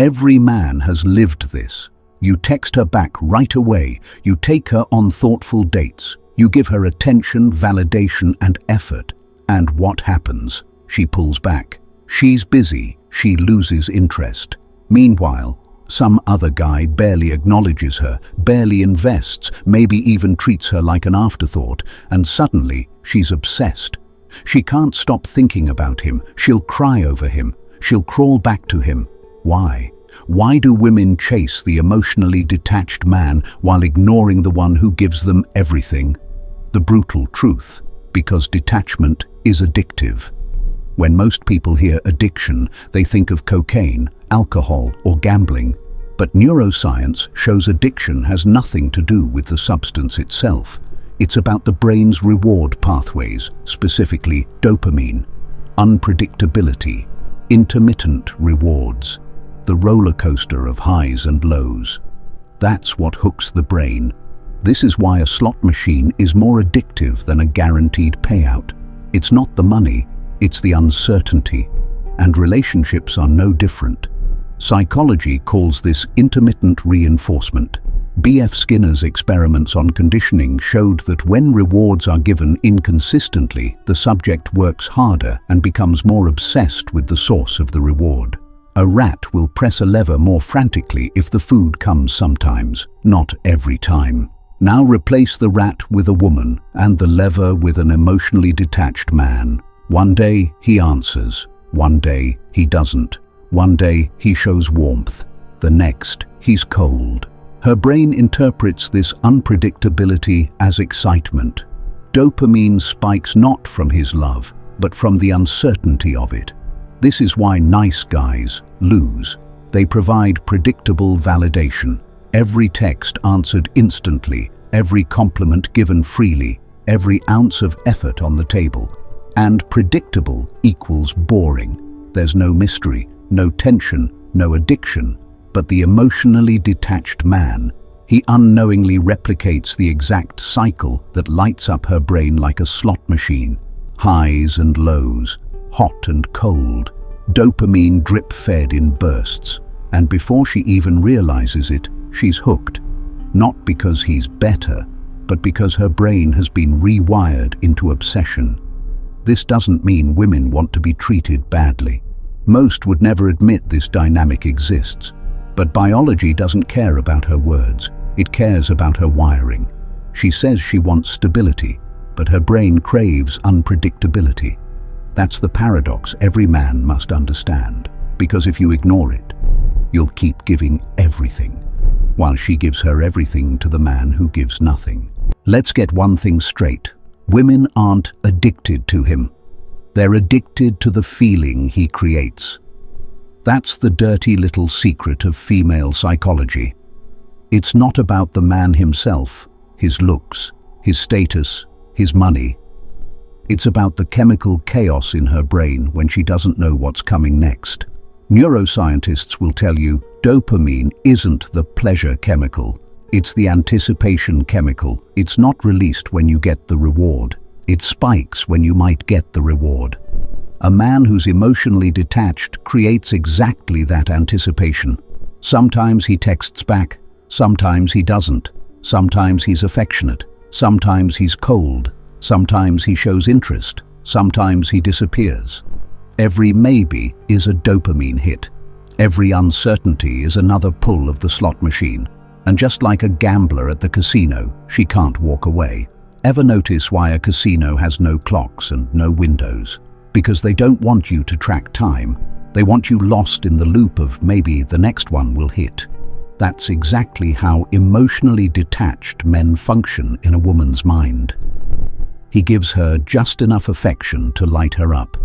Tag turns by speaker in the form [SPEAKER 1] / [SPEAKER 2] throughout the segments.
[SPEAKER 1] Every man has lived this. You text her back right away. You take her on thoughtful dates. You give her attention, validation, and effort. And what happens? She pulls back. She's busy. She loses interest. Meanwhile, some other guy barely acknowledges her, barely invests, maybe even treats her like an afterthought, and suddenly she's obsessed. She can't stop thinking about him. She'll cry over him. She'll crawl back to him. Why? Why do women chase the emotionally detached man while ignoring the one who gives them everything? The brutal truth: because detachment is addictive. When most people hear addiction, they think of cocaine, alcohol, or gambling. But neuroscience shows addiction has nothing to do with the substance itself. It's about the brain's reward pathways, specifically dopamine, unpredictability, intermittent rewards, the roller coaster of highs and lows. That's what hooks the brain. This is why a slot machine is more addictive than a guaranteed payout. It's not the money, it's the uncertainty. And relationships are no different. Psychology calls this intermittent reinforcement. B.F. Skinner's experiments on conditioning showed that when rewards are given inconsistently, the subject works harder and becomes more obsessed with the source of the reward. A rat will press a lever more frantically if the food comes sometimes, not every time. Now replace the rat with a woman and the lever with an emotionally detached man. One day he answers, one day he doesn't. One day he shows warmth, the next he's cold. Her brain interprets this unpredictability as excitement. Dopamine spikes not from his love, but from the uncertainty of it. This is why nice guys lose. They provide predictable validation. Every text answered instantly, every compliment given freely, every ounce of effort on the table. And predictable equals boring. There's no mystery, no tension, no addiction. But the emotionally detached man, he unknowingly replicates the exact cycle that lights up her brain like a slot machine. Highs and lows, hot and cold, dopamine drip-fed in bursts. And before she even realizes it, she's hooked. Not because he's better, but because her brain has been rewired into obsession. This doesn't mean women want to be treated badly. Most would never admit this dynamic exists. But biology doesn't care about her words. It cares about her wiring. She says she wants stability, but her brain craves unpredictability. That's the paradox every man must understand, because if you ignore it, you'll keep giving everything, while she gives her everything to the man who gives nothing. Let's get one thing straight. Women aren't addicted to him. They're addicted to the feeling he creates. That's the dirty little secret of female psychology. It's not about the man himself, his looks, his status, his money. It's about the chemical chaos in her brain when she doesn't know what's coming next. Neuroscientists will tell you dopamine isn't the pleasure chemical. It's the anticipation chemical. It's not released when you get the reward. It spikes when you might get the reward. A man who's emotionally detached creates exactly that anticipation. Sometimes he texts back, sometimes he doesn't. Sometimes he's affectionate, sometimes he's cold, sometimes he shows interest, sometimes he disappears. Every maybe is a dopamine hit. Every uncertainty is another pull of the slot machine. And just like a gambler at the casino, she can't walk away. Ever notice why a casino has no clocks and no windows? Because they don't want you to track time. They want you lost in the loop of maybe the next one will hit. That's exactly how emotionally detached men function in a woman's mind. He gives her just enough affection to light her up.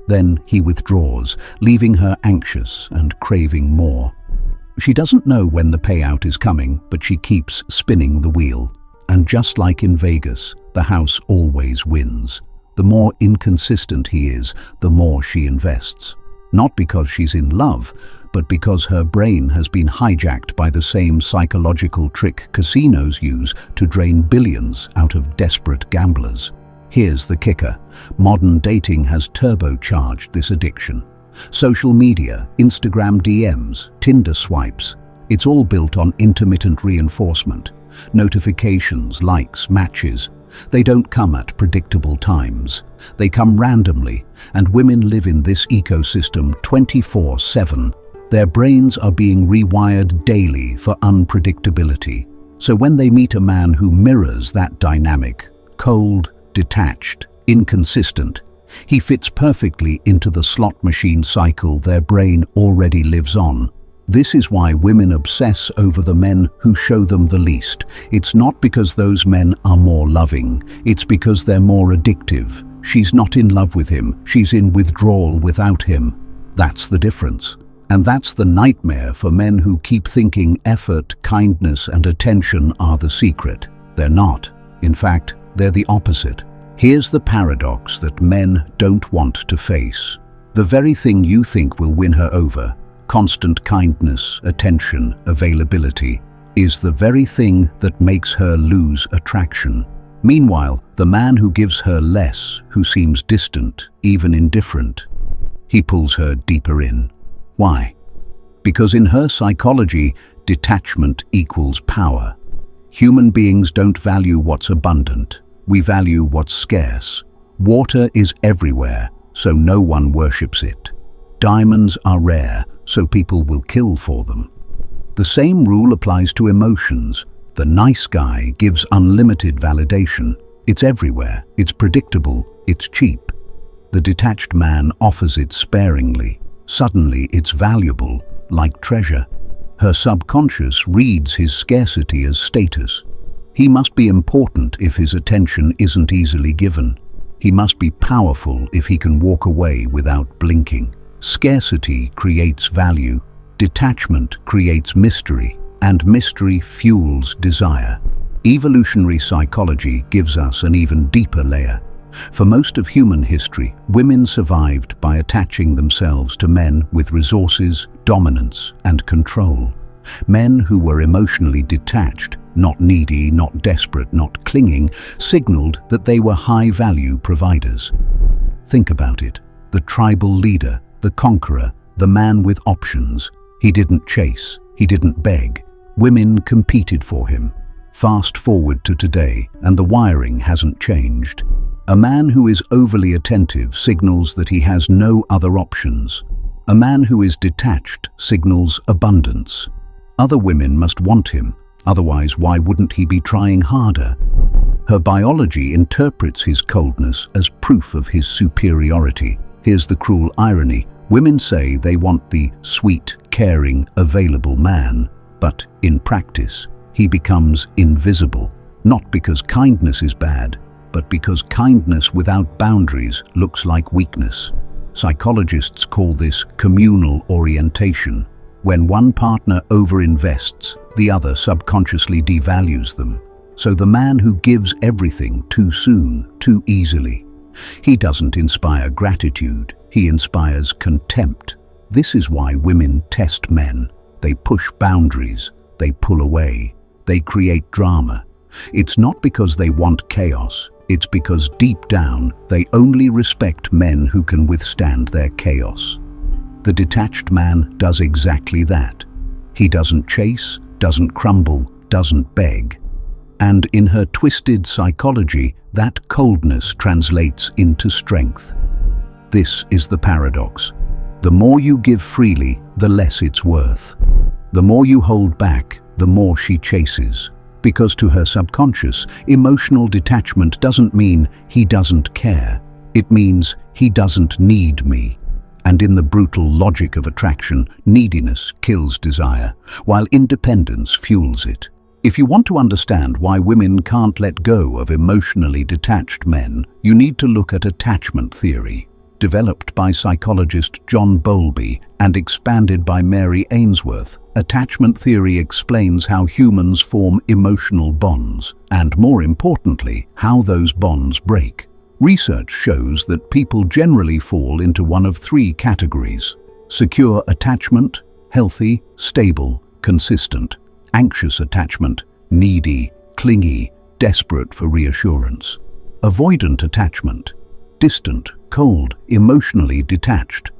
[SPEAKER 1] Then he withdraws, leaving her anxious and craving more. She doesn't know when the payout is coming, but she keeps spinning the wheel. And just like in Vegas, the house always wins. The more inconsistent he is, the more she invests. Not because she's in love, but because her brain has been hijacked by the same psychological trick casinos use to drain billions out of desperate gamblers. Here's the kicker. Modern dating has turbocharged this addiction. Social media, Instagram DMs, Tinder swipes, it's all built on intermittent reinforcement. Notifications, likes, matches. They don't come at predictable times. They come randomly, and women live in this ecosystem 24/7. Their brains are being rewired daily for unpredictability. So when they meet a man who mirrors that dynamic, cold, detached, inconsistent, he fits perfectly into the slot machine cycle their brain already lives on. This is why women obsess over the men who show them the least. It's not because those men are more loving, it's because they're more addictive. She's not in love with him, she's in withdrawal without him. That's the difference. And that's the nightmare for men who keep thinking effort, kindness, and attention are the secret. They're not. In fact, they're the opposite. Here's the paradox that men don't want to face. The very thing you think will win her over, constant kindness, attention, availability, is the very thing that makes her lose attraction. Meanwhile, the man who gives her less, who seems distant, even indifferent, he pulls her deeper in. Why? Because in her psychology, detachment equals power. Human beings don't value what's abundant. We value what's scarce. Water is everywhere, so no one worships it. Diamonds are rare, so people will kill for them. The same rule applies to emotions. The nice guy gives unlimited validation. It's everywhere, it's predictable, it's cheap. The detached man offers it sparingly. Suddenly it's valuable, like treasure. Her subconscious reads his scarcity as status. He must be important if his attention isn't easily given. He must be powerful if he can walk away without blinking. Scarcity creates value, detachment creates mystery, and mystery fuels desire. Evolutionary psychology gives us an even deeper layer. For most of human history, women survived by attaching themselves to men with resources, dominance, and control. Men who were emotionally detached, not needy, not desperate, not clinging, signaled that they were high-value providers. Think about it. The tribal leader, the conqueror, the man with options. He didn't chase, he didn't beg. Women competed for him. Fast forward to today, and the wiring hasn't changed. A man who is overly attentive signals that he has no other options. A man who is detached signals abundance. Other women must want him, otherwise why wouldn't he be trying harder? Her biology interprets his coldness as proof of his superiority. Here's the cruel irony. Women say they want the sweet, caring, available man, but in practice, he becomes invisible. Not because kindness is bad, but because kindness without boundaries looks like weakness. Psychologists call this communal orientation. When one partner overinvests, the other subconsciously devalues them. So the man who gives everything too soon, too easily, he doesn't inspire gratitude, he inspires contempt. This is why women test men. They push boundaries, they pull away, they create drama. It's not because they want chaos, it's because deep down they only respect men who can withstand their chaos. The detached man does exactly that. He doesn't chase, doesn't crumble, doesn't beg. And in her twisted psychology, that coldness translates into strength. This is the paradox. The more you give freely, the less it's worth. The more you hold back, the more she chases. Because to her subconscious, emotional detachment doesn't mean he doesn't care. It means he doesn't need me. And in the brutal logic of attraction, neediness kills desire, while independence fuels it. If you want to understand why women can't let go of emotionally detached men, you need to look at attachment theory. Developed by psychologist John Bowlby and expanded by Mary Ainsworth, attachment theory explains how humans form emotional bonds, and more importantly, how those bonds break. Research shows that people generally fall into one of three categories: secure attachment, healthy, stable, consistent; anxious attachment, needy, clingy, desperate for reassurance; avoidant attachment, distant, cold, emotionally detached.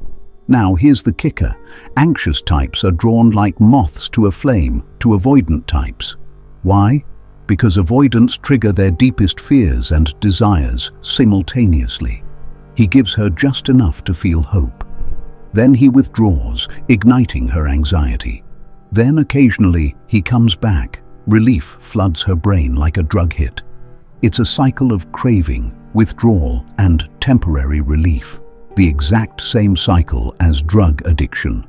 [SPEAKER 1] Now here's the kicker. Anxious types are drawn like moths to a flame to avoidant types. Why? Because avoidants trigger their deepest fears and desires simultaneously. He gives her just enough to feel hope. Then he withdraws, igniting her anxiety. Then occasionally he comes back. Relief floods her brain like a drug hit. It's a cycle of craving, withdrawal, and temporary relief. The exact same cycle as drug addiction.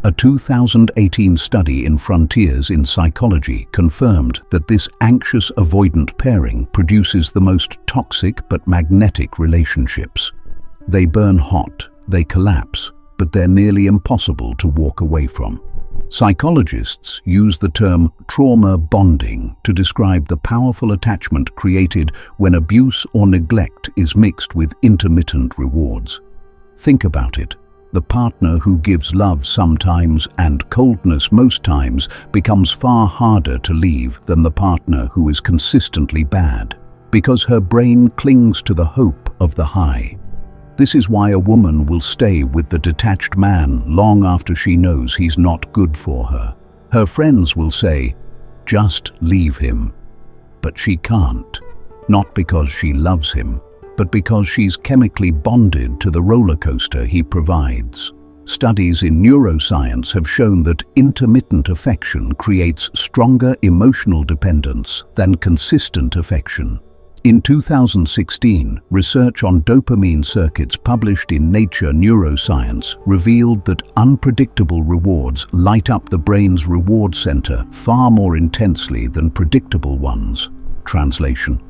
[SPEAKER 1] A 2018 study in Frontiers in Psychology confirmed that this anxious-avoidant pairing produces the most toxic but magnetic relationships. They burn hot, they collapse, but they're nearly impossible to walk away from. Psychologists use the term trauma bonding to describe the powerful attachment created when abuse or neglect is mixed with intermittent rewards. Think about it. The partner who gives love sometimes and coldness most times becomes far harder to leave than the partner who is consistently bad, because her brain clings to the hope of the high. This is why a woman will stay with the detached man long after she knows he's not good for her. Her friends will say, "Just leave him." But she can't, not because she loves him, but because she's chemically bonded to the roller coaster he provides. Studies in neuroscience have shown that intermittent affection creates stronger emotional dependence than consistent affection. In 2016, research on dopamine circuits published in Nature Neuroscience revealed that unpredictable rewards light up the brain's reward center far more intensely than predictable ones. Translation: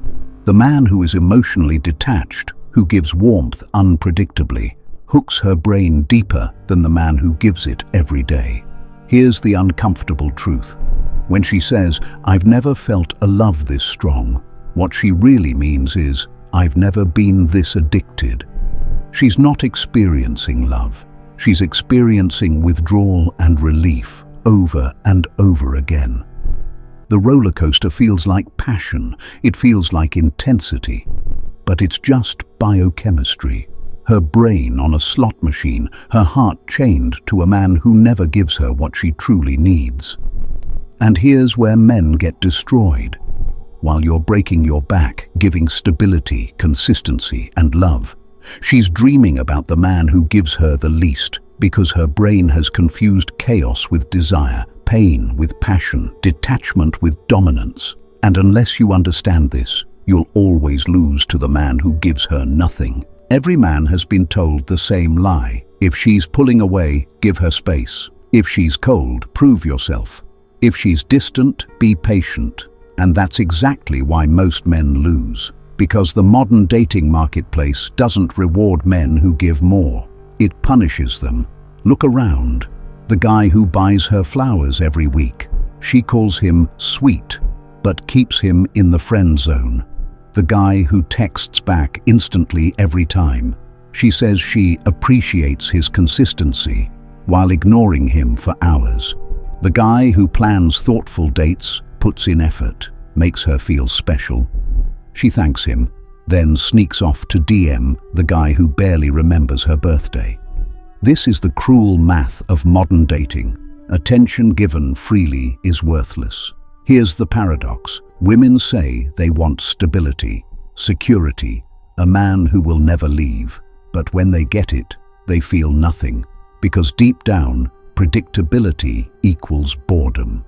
[SPEAKER 1] the man who is emotionally detached, who gives warmth unpredictably, hooks her brain deeper than the man who gives it every day. Here's the uncomfortable truth. When she says, "I've never felt a love this strong," what she really means is, "I've never been this addicted." She's not experiencing love. She's experiencing withdrawal and relief over and over again. The roller coaster feels like passion. It feels like intensity. But it's just biochemistry. Her brain on a slot machine, her heart chained to a man who never gives her what she truly needs. And here's where men get destroyed. While you're breaking your back, giving stability, consistency, and love, she's dreaming about the man who gives her the least, because her brain has confused chaos with desire, pain with passion, detachment with dominance. And unless you understand this, you'll always lose to the man who gives her nothing. Every man has been told the same lie. If she's pulling away, give her space. If she's cold, prove yourself. If she's distant, be patient. And that's exactly why most men lose. Because the modern dating marketplace doesn't reward men who give more. It punishes them. Look around. The guy who buys her flowers every week. She calls him sweet, but keeps him in the friend zone. The guy who texts back instantly every time. She says she appreciates his consistency, while ignoring him for hours. The guy who plans thoughtful dates, puts in effort, makes her feel special. She thanks him, then sneaks off to DM the guy who barely remembers her birthday. This is the cruel math of modern dating. Attention given freely is worthless. Here's the paradox. Women say they want stability, security, a man who will never leave. But when they get it, they feel nothing, because deep down, predictability equals boredom.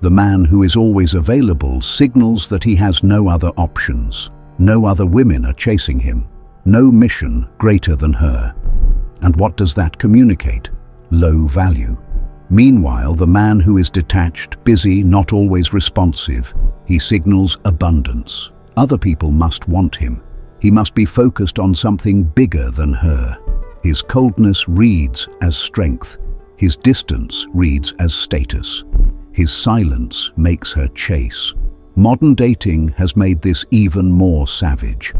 [SPEAKER 1] The man who is always available signals that he has no other options. No other women are chasing him. No mission greater than her. And what does that communicate? Low value. Meanwhile, the man who is detached, busy, not always responsive, he signals abundance. Other people must want him. He must be focused on something bigger than her. His coldness reads as strength. His distance reads as status. His silence makes her chase. Modern dating has made this even more savage.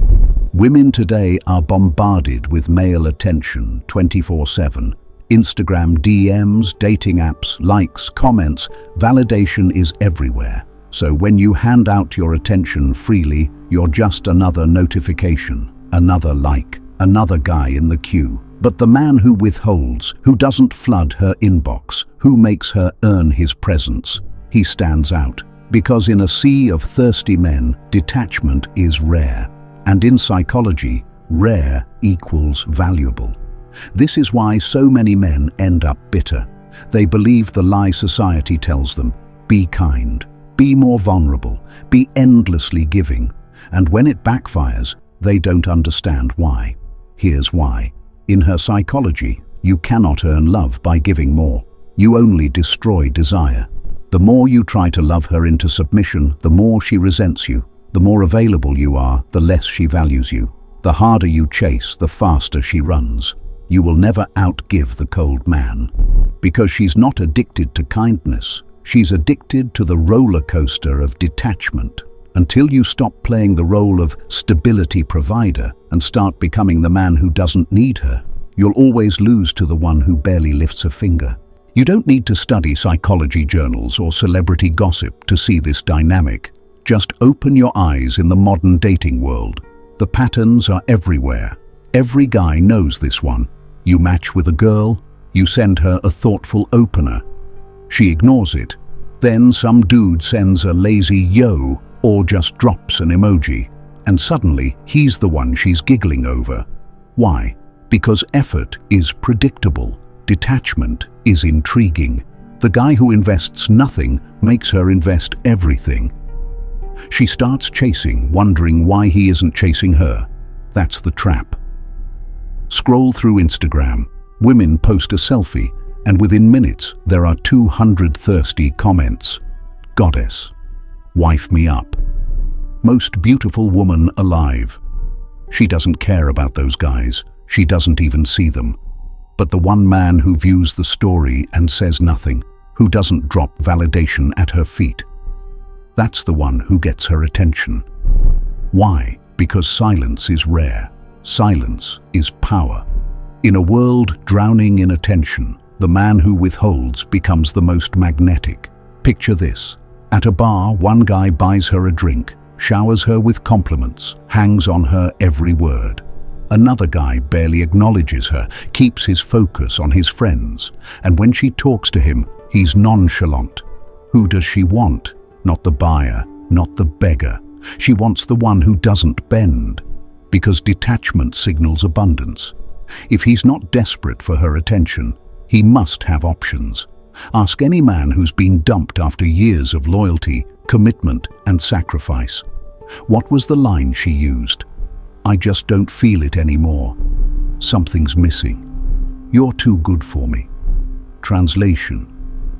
[SPEAKER 1] Women today are bombarded with male attention 24/7. Instagram DMs, dating apps, likes, comments, validation is everywhere. So when you hand out your attention freely, you're just another notification, another like, another guy in the queue. But the man who withholds, who doesn't flood her inbox, who makes her earn his presence, he stands out. Because in a sea of thirsty men, detachment is rare. And in psychology, rare equals valuable. This is why so many men end up bitter. They believe the lie society tells them: be kind, be more vulnerable, be endlessly giving. And when it backfires, they don't understand why. Here's why. In her psychology, you cannot earn love by giving more. You only destroy desire. The more you try to love her into submission, the more she resents you. The more available you are, the less she values you. The harder you chase, the faster she runs. You will never outgive the cold man. Because she's not addicted to kindness. She's addicted to the roller coaster of detachment. Until you stop playing the role of stability provider and start becoming the man who doesn't need her, you'll always lose to the one who barely lifts a finger. You don't need to study psychology journals or celebrity gossip to see this dynamic. Just open your eyes in the modern dating world. The patterns are everywhere. Every guy knows this one. You match with a girl, you send her a thoughtful opener. She ignores it. Then some dude sends a lazy yo or just drops an emoji, and suddenly he's the one she's giggling over. Why? Because effort is predictable. Detachment is intriguing. The guy who invests nothing makes her invest everything. She starts chasing, wondering why he isn't chasing her. That's the trap. Scroll through Instagram. Women post a selfie, and within minutes there are 200 thirsty comments. Goddess. Wife me up. Most beautiful woman alive. She doesn't care about those guys. She doesn't even see them. But the one man who views the story and says nothing, who doesn't drop validation at her feet, that's the one who gets her attention. Why? Because silence is rare. Silence is power. In a world drowning in attention, the man who withholds becomes the most magnetic. Picture this. At a bar, one guy buys her a drink, showers her with compliments, hangs on her every word. Another guy barely acknowledges her, keeps his focus on his friends, and when she talks to him, he's nonchalant. Who does she want? Not the buyer, not the beggar. She wants the one who doesn't bend, because detachment signals abundance. If he's not desperate for her attention, he must have options. Ask any man who's been dumped after years of loyalty, commitment, and sacrifice. What was the line she used? I just don't feel it anymore. Something's missing. You're too good for me. Translation.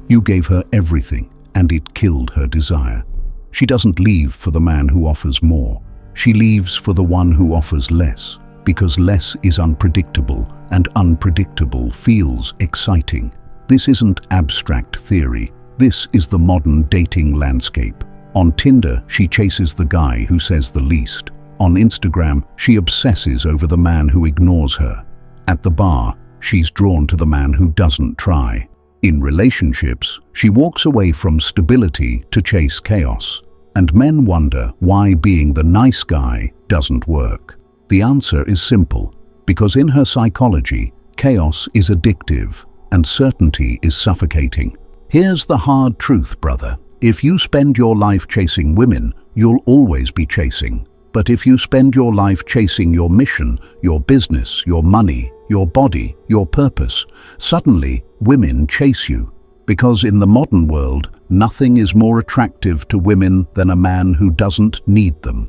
[SPEAKER 1] You gave her everything, and it killed her desire. She doesn't leave for the man who offers more. She leaves for the one who offers less, because less is unpredictable, and unpredictable feels exciting. This isn't abstract theory. This is the modern dating landscape. On Tinder, she chases the guy who says the least. On Instagram, she obsesses over the man who ignores her. At the bar, she's drawn to the man who doesn't try. In relationships, she walks away from stability to chase chaos. And men wonder why being the nice guy doesn't work. The answer is simple. Because in her psychology, chaos is addictive and certainty is suffocating. Here's the hard truth, brother. If you spend your life chasing women, you'll always be chasing. But if you spend your life chasing your mission, your business, your money, your body, your purpose, suddenly women chase you. Because in the modern world, nothing is more attractive to women than a man who doesn't need them.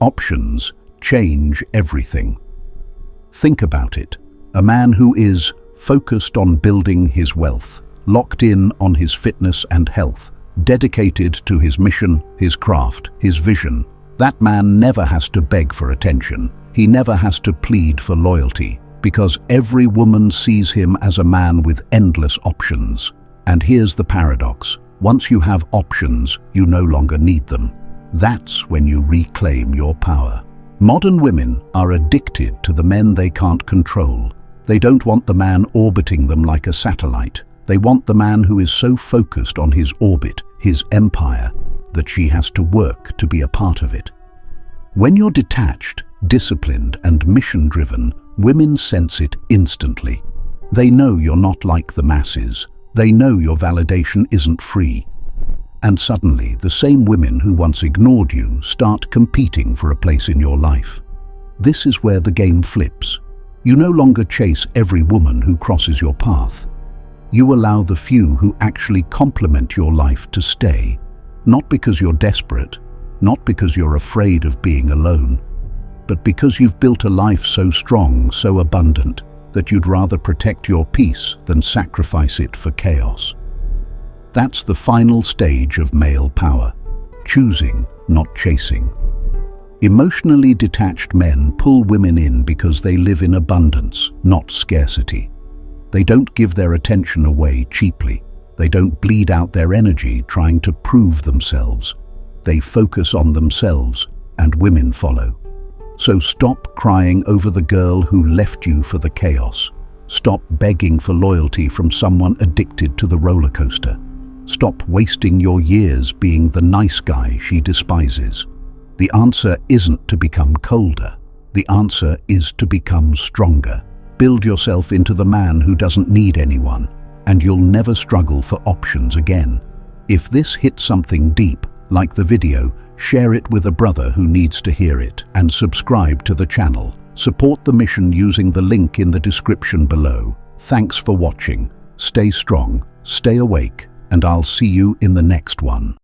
[SPEAKER 1] Options change everything. Think about it. A man who is focused on building his wealth, locked in on his fitness and health, dedicated to his mission, his craft, his vision. That man never has to beg for attention. He never has to plead for loyalty, because every woman sees him as a man with endless options. And here's the paradox. Once you have options, you no longer need them. That's when you reclaim your power. Modern women are addicted to the men they can't control. They don't want the man orbiting them like a satellite. They want the man who is so focused on his orbit, his empire, that she has to work to be a part of it. When you're detached, disciplined, and mission-driven, Women sense it instantly. They know you're not like the masses. They know your validation isn't free. And suddenly, the same women who once ignored you start competing for a place in your life. This is where the game flips. You no longer chase every woman who crosses your path. You allow the few who actually complement your life to stay, not because you're desperate, not because you're afraid of being alone, but because you've built a life so strong, so abundant, that you'd rather protect your peace than sacrifice it for chaos. That's the final stage of male power, choosing, not chasing. Emotionally detached men pull women in because they live in abundance, not scarcity. They don't give their attention away cheaply. They don't bleed out their energy trying to prove themselves. They focus on themselves, and women follow. So stop crying over the girl who left you for the chaos. Stop begging for loyalty from someone addicted to the roller coaster. Stop wasting your years being the nice guy she despises. The answer isn't to become colder. The answer is to become stronger. Build yourself into the man who doesn't need anyone, and you'll never struggle for options again. If this hit something deep, like the video, share it with a brother who needs to hear it, and subscribe to the channel. Support the mission using the link in the description below. Thanks for watching. Stay strong, stay awake, and I'll see you in the next one.